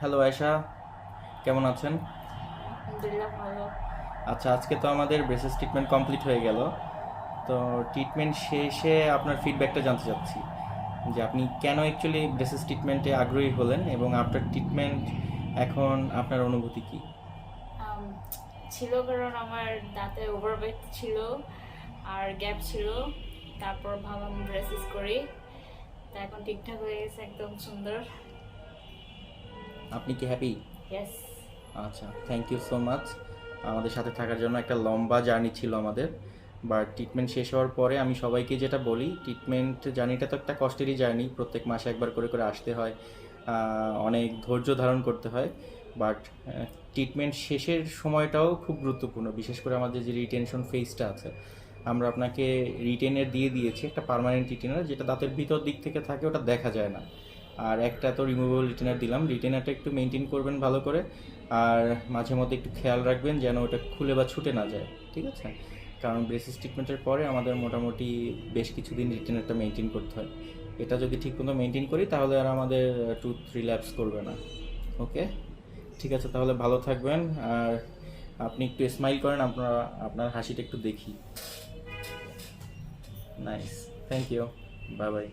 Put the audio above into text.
Hello Ayesha, কেমন আছেন? আলহামদুলিল্লাহ ভালো। আচ্ছা, আজকে তো আমাদের ব্রেসেস ট্রিটমেন্ট কমপ্লিট হয়ে গেল। তো ট্রিটমেন্ট শেষে আপনার ফিডব্যাকটা জানতে চাচ্ছি যে আপনি কেন অ্যাকচুয়ালি ব্রেসেস ট্রিটমেন্টে আগ্রহী হলেন এবং আফটার ট্রিটমেন্ট এখন আপনার অনুভূতি কি? আম, ছিল কারণ আমার দাঁতে ওভারওয়েট ছিল আর গ্যাপ ছিল। তারপর ভাবলাম ব্রেসিস করি, তা এখন ঠিকঠাক হয়ে গেছে, একদম সুন্দর। আপনি কি হ্যাপি? ইয়েস। আচ্ছা, থ্যাংক ইউ সো মাচ আমাদের সাথে থাকার জন্য। একটা লম্বা জার্নি ছিল আমাদের, বাট ট্রিটমেন্ট শেষ হওয়ার পরে আমি সবাইকে যেটা বলি, ট্রিটমেন্ট জার্নিটা তো একটা কষ্টেরই জার্নি, প্রত্যেক মাসে একবার করে করে আসতে হয়, অনেক ধৈর্য ধারণ করতে হয়। বাট ট্রিটমেন্ট শেষের সময়টাও খুব গুরুত্বপূর্ণ, বিশেষ করে আমাদের যে রিটেনশন ফেজটা আছে। আমরা আপনাকে রিটেনের দিয়ে দিয়েছি একটা পার্মানেন্ট রিটেনার, যেটা দাঁতের ভিতর দিক থেকে থাকে, ওটা দেখা যায় না। আর একটা তো রিমুভেবল রিটেনার দিলাম, রিটেনারটা একটু মেনটেন করবেন ভালো করে। আর মাঝে মধ্যে একটু খেয়াল রাখবেন যেন ওটা খুলে বা ছুটে না যায়, ঠিক আছে? কারণ ব্রেসিস ট্রিটমেন্টের পরে আমাদের মোটামুটি বেশ কিছুদিন রিটেনারটা মেনটেন করতে হয়। এটা যদি ঠিকমতো মেনটেন করি তাহলে আর আমাদের টুথ রিল্যাপস করবে না। ওকে, ঠিক আছে, তাহলে ভালো থাকবেন। আর আপনি একটু স্মাইল করেন, আপনার হাসিটা একটু দেখি। Nice, thank you, bye by.